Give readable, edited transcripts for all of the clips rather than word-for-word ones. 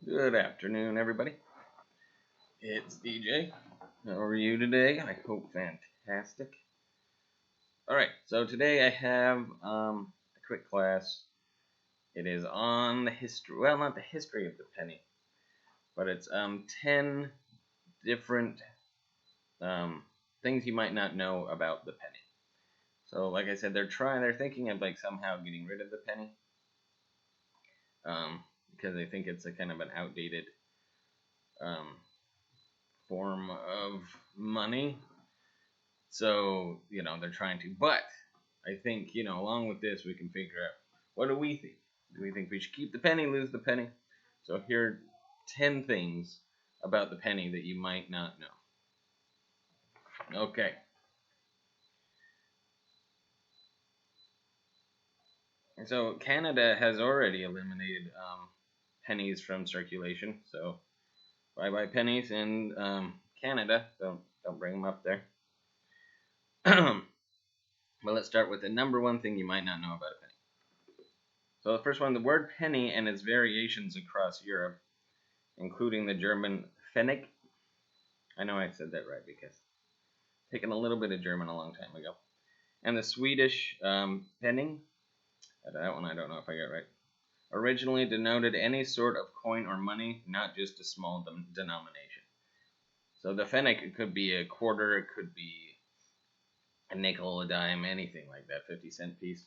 Good afternoon, everybody. It's DJ. How are you today? I hope fantastic. All right, so today I have a quick class. It is on the history. Well, not the history of the penny, but it's 10 different things you might not know about the penny. So, like I said, they're thinking of like somehow getting rid of the penny, because they think it's a kind of an outdated um, form of money. So, they're trying to. But I think, along with this, we can figure out, what do we think? Do we think we should keep the penny, lose the penny? So here are 10 things about the penny that you might not know. Okay. So Canada has already eliminated pennies from circulation. So bye-bye pennies in Canada. Don't bring them up there. Well, let's start with the number one thing you might not know about a penny. So the first one, the word penny and its variations across Europe, including the German Pfennig. I know I said that right because I've taken a little bit of German a long time ago. And the Swedish Penning. That one I don't know if I got right. Originally denoted any sort of coin or money, not just a small denomination. So the Pfennig could be a quarter, it could be a nickel, a dime, anything like that, 50-cent piece.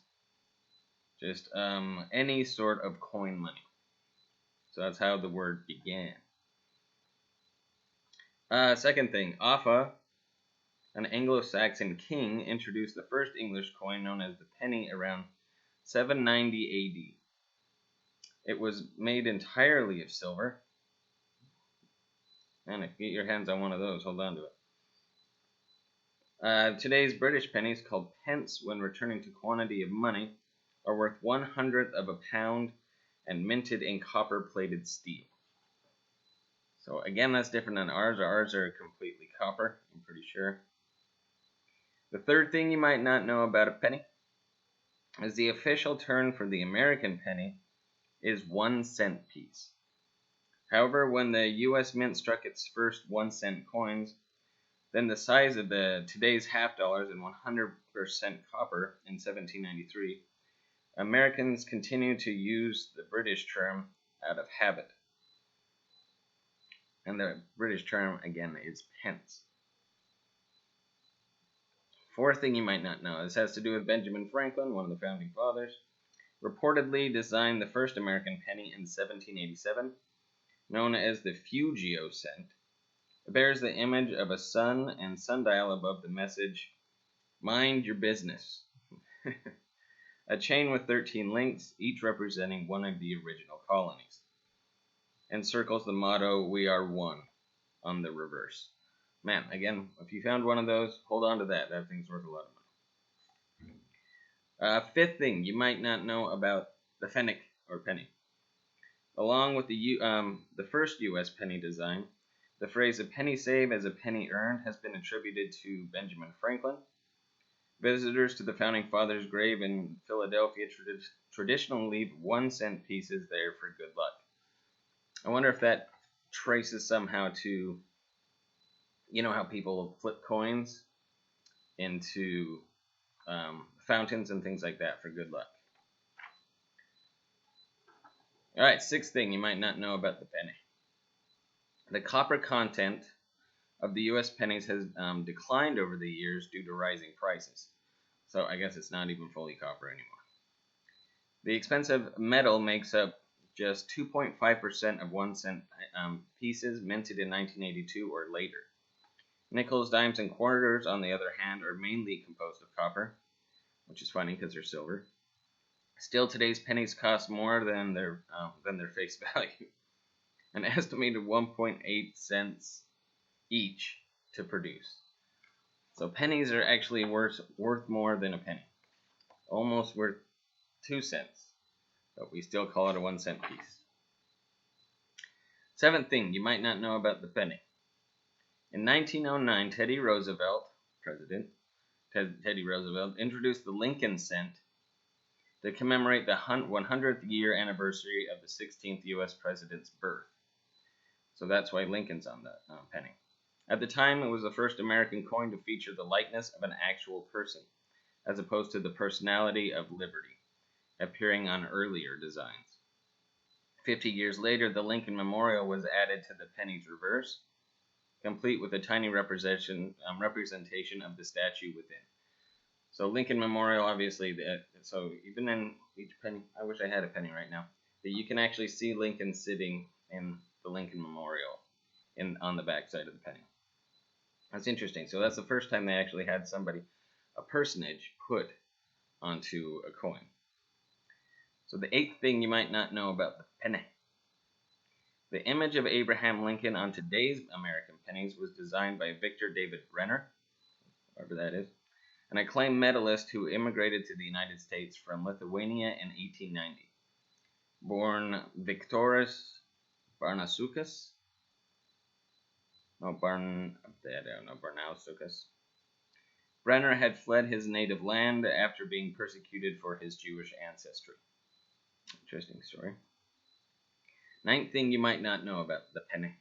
Just any sort of coin money. So that's how the word began. Second thing, Offa, an Anglo-Saxon king, introduced the first English coin known as the penny around 790 AD. It was made entirely of silver. And if you get your hands on one of those, hold on to it. Today's British pennies, called pence when returning to quantity of money, are worth 1/100th of a pound and minted in copper-plated steel. So again, that's different than ours. Ours are completely copper, I'm pretty sure. The third thing you might not know about a penny is the official term for the American penny is 1-cent piece. However, when the U.S. Mint struck its first 1-cent coins, then the size of today's half dollars and 100% copper in 1793, Americans continued to use the British term out of habit. And the British term, again, is pence. Fourth thing you might not know, this has to do with Benjamin Franklin, one of the founding fathers, reportedly designed the first American penny in 1787, known as the Fugio cent. It bears the image of a sun and sundial above the message, "Mind your business." A chain with 13 links, each representing one of the original colonies. Encircles the motto, "We are one," on the reverse. Man, again, if you found one of those, hold on to that. That thing's worth a lot of money. Fifth thing you might not know about the Pfennig, or penny. Along with the first U.S. penny design, the phrase "a penny saved as a penny earned" has been attributed to Benjamin Franklin. Visitors to the Founding Fathers' grave in Philadelphia traditionally leave 1-cent pieces there for good luck. I wonder if that traces somehow to, how people flip coins into fountains and things like that for good luck. All right, sixth thing you might not know about the penny. The copper content of the U.S. pennies has declined over the years due to rising prices. So I guess it's not even fully copper anymore. The expensive metal makes up just 2.5% of 1-cent pieces minted in 1982 or later. Nickels, dimes, and quarters, on the other hand, are mainly composed of copper, which is funny because they're silver. Still, today's pennies cost more than their face value, an estimated 1.8 cents each to produce. So pennies are actually worth more than a penny, almost worth 2 cents, but we still call it a 1-cent piece. Seventh thing you might not know about the penny. In 1909, Teddy Roosevelt, President Teddy Roosevelt, introduced the Lincoln cent to commemorate the 100th year anniversary of the 16th U.S. President's birth. So that's why Lincoln's on the penny. At the time, it was the first American coin to feature the likeness of an actual person, as opposed to the personality of liberty, appearing on earlier designs. 50 years later, the Lincoln Memorial was added to the penny's reverse, complete with a tiny representation of the statue within. So Lincoln Memorial, obviously, so even in each penny, I wish I had a penny right now, that you can actually see Lincoln sitting in the Lincoln Memorial on the back side of the penny. That's interesting. So that's the first time they actually had somebody, a personage, put onto a coin. So the 8th thing you might not know about the penny. The image of Abraham Lincoln on today's American pennies was designed by Victor David Brenner, whoever that is, an acclaimed medalist who immigrated to the United States from Lithuania in 1890. Born Viktoras Barnausukas, Barnausukas. Brenner had fled his native land after being persecuted for his Jewish ancestry. Interesting story. 9th thing you might not know about the penny.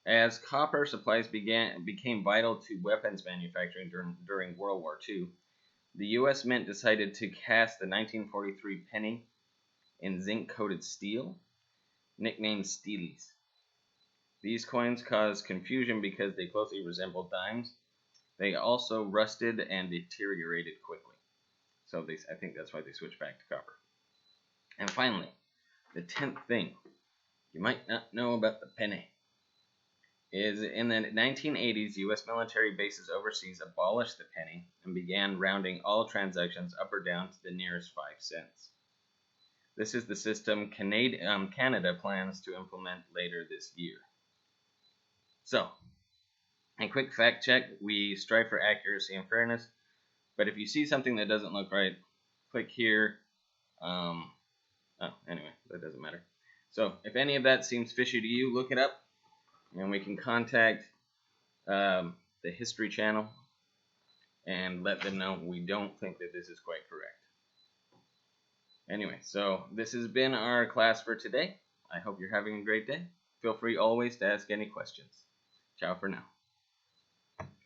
As copper supplies became vital to weapons manufacturing during World War II, the U.S. Mint decided to cast the 1943 penny in zinc-coated steel, nicknamed Steelies. These coins caused confusion because they closely resembled dimes. They also rusted and deteriorated quickly. So I think that's why they switched back to copper. And finally, the 10th thing you might not know about the penny is in the 1980s, U.S. military bases overseas abolished the penny and began rounding all transactions up or down to the nearest 5 cents. This is the system Canada plans to implement later this year. So, a quick fact check. We strive for accuracy and fairness, but if you see something that doesn't look right, click here. Anyway, that doesn't matter. So, if any of that seems fishy to you, look it up, and we can contact the History Channel and let them know we don't think that this is quite correct. Anyway, so this has been our class for today. I hope you're having a great day. Feel free always to ask any questions. Ciao for now.